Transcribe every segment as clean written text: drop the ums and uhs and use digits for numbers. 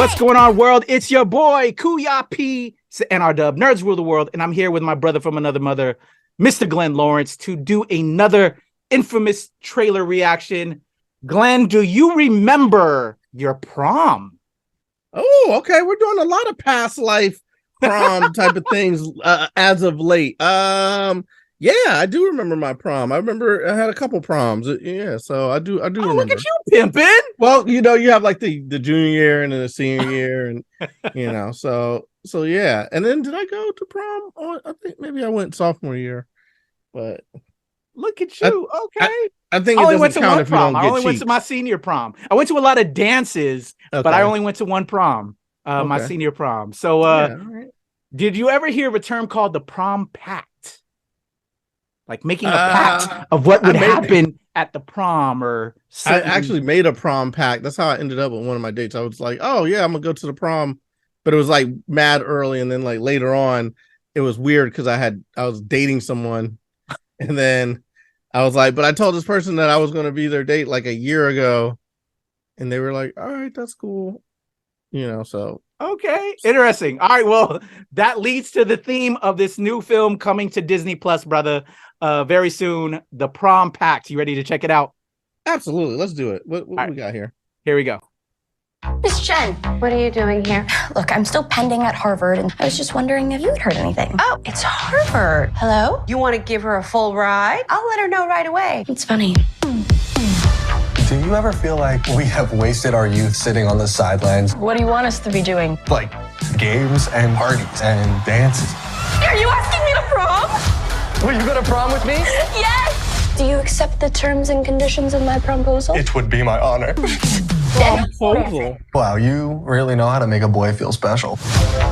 What's going on, world? It's your boy, Kuya P. It's the NRW, Nerds Rule the World, and I'm here with my brother from another mother, Mr. Glenn Lawrence, to do another infamous trailer reaction. Glenn, do you remember your prom? Oh, okay. We're doing a lot of past life prom type of things as of late. Yeah, I do remember my prom. I remember I had a couple proms. Yeah, so I do remember. Look at you pimping. Well, you know, you have like the junior year and then the senior year, and you know, so yeah. And then did I go to prom? Oh, I think maybe I went sophomore year, but look at you. Okay. I think it doesn't count if you don't get I only went to my senior prom. I went to a lot of dances, but I only went to one prom, my senior prom. So, right. Did you ever hear of a term called the Prom Pact? Like making a pact of what would happen at the prom, or something. I actually made a prom pact. That's how I ended up on one of my dates. I was like, oh yeah, I'm gonna go to the prom, but it was like mad early, and then like later on, it was weird because I was dating someone, and then I was like, but I told this person that I was gonna be their date like a year ago, and they were like, all right, that's cool, you know. So okay, interesting. All right, well, that leads to the theme of this new film coming to Disney Plus, brother. Very soon, the Prom Pact. You ready to check it out? Absolutely. Let's do it. What we got here? Here we go. Miss Jen, what are you doing here? Look, I'm still pending at Harvard, and I was just wondering if you had heard anything. Oh, it's Harvard. Hello? You want to give her a full ride? I'll let her know right away. It's funny. Do you ever feel like we have wasted our youth sitting on the sidelines? What do you want us to be doing? Like games and parties and dances. Are you asking me to prom? Will you go to prom with me? Yes! Do you accept the terms and conditions of my promposal? It would be my honor. Promposal. Wow, you really know how to make a boy feel special.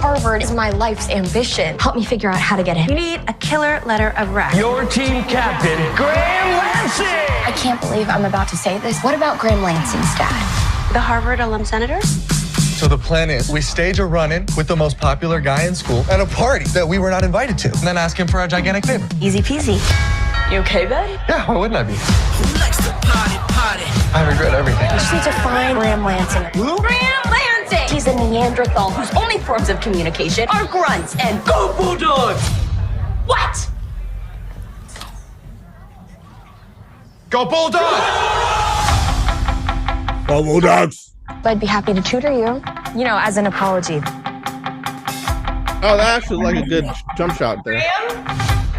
Harvard is my life's ambition. Help me figure out how to get in. You need a killer letter of rec. Your team captain, Graham Lansing! I can't believe I'm about to say this. What about Graham Lansing's dad? The Harvard alum senators? So the plan is we stage a run-in with the most popular guy in school and a party that we were not invited to, and then ask him for a gigantic favor. Easy peasy. You okay, babe? Yeah, why wouldn't I be? I regret everything. We just need to find Graham Lansing. Who? Graham Lansing! He's a Neanderthal whose only forms of communication are grunts and Go Bulldogs! what? Go Bulldogs! Go Bulldogs! I'd be happy to tutor you, you know, as an apology. Oh, that actually like a good jump shot there.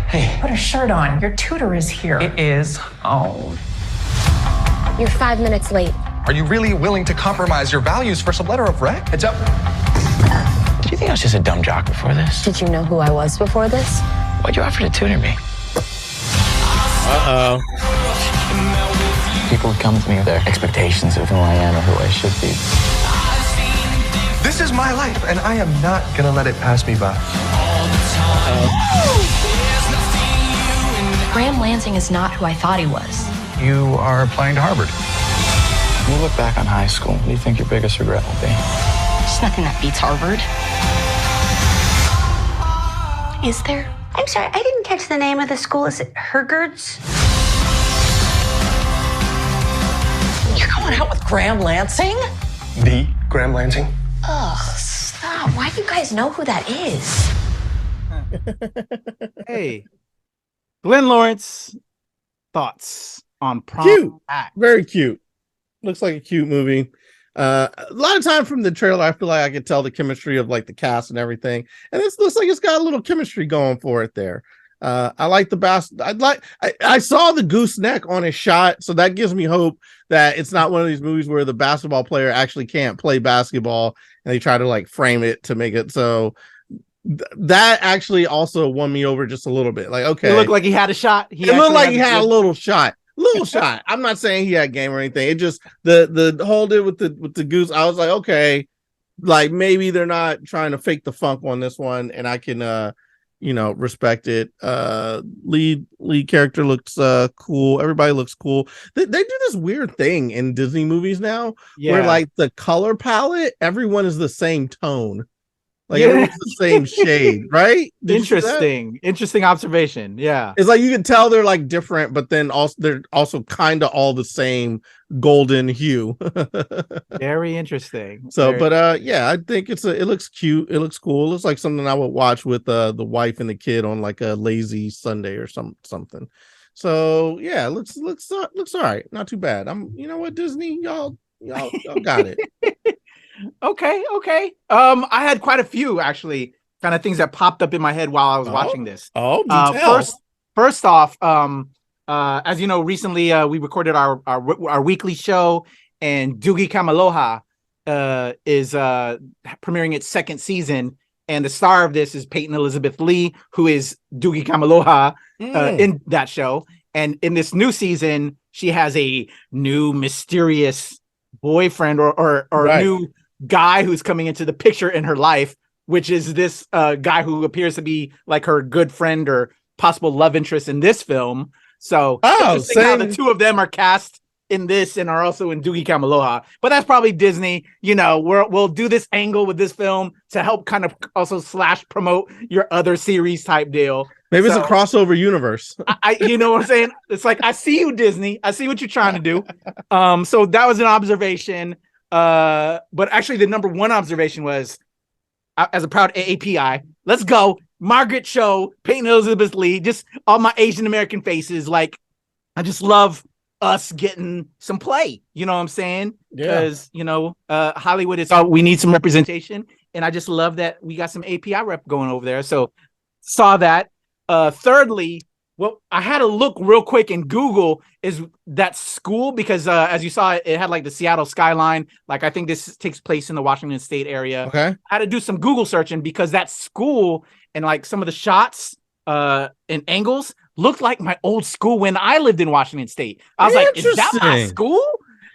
Hey, put a shirt on. Your tutor is here. It is. Oh. You're 5 minutes late. Are you really willing to compromise your values for some letter of rec? Heads up. Did you think I was just a dumb jock before this? Did you know who I was before this? Why'd you offer to tutor me? Uh-oh. People would come to me with their expectations of who I am or who I should be. This is my life, and I am not gonna let it pass me by. Graham Lansing is not who I thought he was. You are applying to Harvard. When you look back on high school, what do you think your biggest regret will be? There's nothing that beats Harvard. Is there? I'm sorry, I didn't catch the name of the school. Is it Hergerds? You're going out with Graham Lansing? The Graham Lansing? Ugh, stop. Why do you guys know who that is? Hey, Glenn Lawrence, thoughts on Prom Cute. Pact? Very cute. Looks like a cute movie. A lot of time from the trailer, I feel like I could tell the chemistry of like the cast and everything, and it looks like it's got a little chemistry going for it there. I like the I saw the gooseneck on his shot, so that gives me hope that it's not one of these movies where the basketball player actually can't play basketball and they try to like frame it to make it so. That actually also won me over just a little bit. Like, okay, It looked like he had a shot. It looked like he had a little shot. I'm not saying he had game or anything. It just the hold it with the goose. I was like, okay, like maybe they're not trying to fake the funk on this one, and I can respect it. Lead character looks cool. Everybody looks cool. They do this weird thing in Disney movies now where like the color palette, everyone is the same tone. Like everyone's the same shade, right? Interesting observation. Yeah. It's like you can tell they're like different, but then also they're also kind of all the same golden hue. Very interesting. So, yeah, I think it looks cute. It looks cool. It looks like something I would watch with the wife and the kid on like a lazy Sunday or something. So yeah, it looks all right. Not too bad. You know what, Disney, y'all got it. Okay. I had quite a few actually kind of things that popped up in my head while I was watching this. First off, as you know, recently we recorded our weekly show, and Doogie Kamealoha is premiering its second season, and the star of this is Peyton Elizabeth Lee, who is Doogie Kamealoha in that show. And in this new season, she has a new mysterious boyfriend or new guy who's coming into the picture in her life, which is this guy who appears to be like her good friend or possible love interest in this film. So how the two of them are cast in this and are also in Doogie Kamealoha. But that's probably Disney. You know, we'll do this angle with this film to help kind of also / promote your other series type deal. Maybe it's a crossover universe. You know what I'm saying? It's like, I see you, Disney. I see what you're trying to do. So that was an observation. But actually the number one observation was, as a proud AAPI, let's go. Margaret show, Peyton Elizabeth Lee, just all my Asian American faces. Like, I just love us getting some play. You know what I'm saying? Because, you know, Hollywood is we need some representation. And I just love that we got some API rep going over there. So saw that. Thirdly, well, I had to look real quick in Google is that school, because as you saw, it had like the Seattle skyline. Like, I think this takes place in the Washington State area. Okay. I had to do some Google searching because that school and like some of the shots and angles looked like my old school when I lived in Washington State. I was like, is that my school?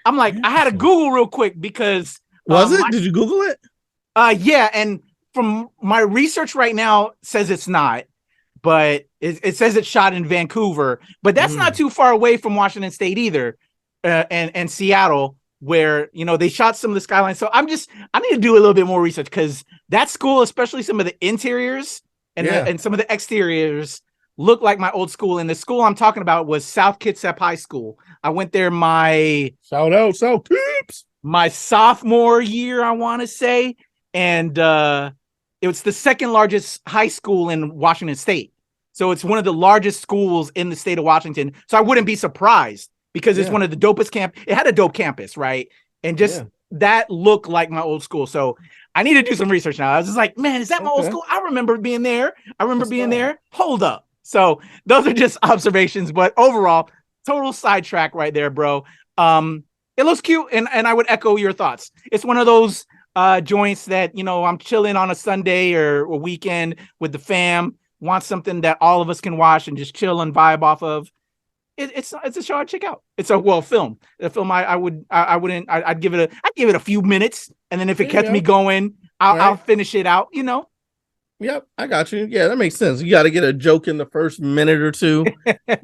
I'm like, I had to Google real quick because did you Google it? Yeah, and from my research right now says it's not. But it says it's shot in Vancouver, but that's not too far away from Washington State either, and Seattle, where, you know, they shot some of the skyline. So I need to do a little bit more research, because that school, especially some of the interiors and some of the exteriors, look like my old school. And the school I'm talking about was South Kitsap High School. I went there shout out South Kips, my sophomore year, I want to say, and it was the second largest high school in Washington State. So it's one of the largest schools in the state of Washington. So I wouldn't be surprised, because it's one of the dopest It had a dope campus, right? And just that looked like my old school. So I need to do some research now. I was just like, man, is that my old school? I remember being there. There. Hold up. So those are just observations, but overall, total sidetrack right there, bro. It looks cute, and I would echo your thoughts. It's one of those joints that, you know, I'm chilling on a Sunday or a weekend with the fam, want something that all of us can watch and just chill and vibe off of. It's a show I'd check out. It's a film. A film I'd give it a few minutes, and then if it kept me going, I'll finish it out, you know. Yep, I got you. Yeah, that makes sense. You got to get a joke in the first minute or two,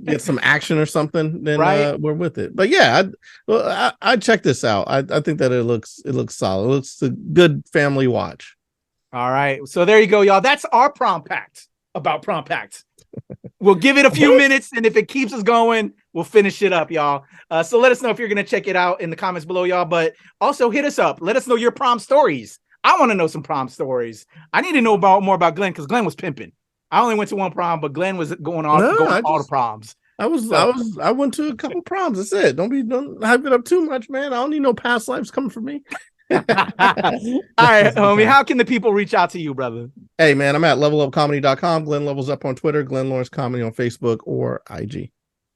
get some action or something, then we're with it. But yeah, I check this out. I think that it looks solid. It looks a good family watch. All right, so there you go, y'all. That's our Prom Pact about Prom Pact. We'll give it a few minutes, and if it keeps us going, we'll finish it up, y'all. So let us know if you're gonna check it out in the comments below, y'all. But also hit us up. Let us know your prom stories. I want to know some prom stories. I need to know more about Glenn, because Glenn was pimping. I only went to one prom, but Glenn was going all the proms. I went to a couple proms. That's it. Don't hype it up too much, man. I don't need no past lives coming from me. All right, homie. How can the people reach out to you, brother? Hey, man, I'm at levelupcomedy.com. Glenn Levels Up on Twitter. Glenn Lawrence Comedy on Facebook or IG.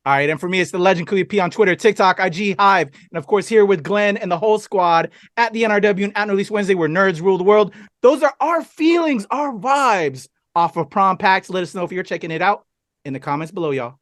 All right, and for me, it's the legend Kuya P on Twitter, TikTok, IG, Hive, and of course here with Glenn and the whole squad at the NRW and at Release Wednesday, where nerds rule the world. Those are our feelings, our vibes off of Prom Pact. Let us know if you're checking it out in the comments below, y'all.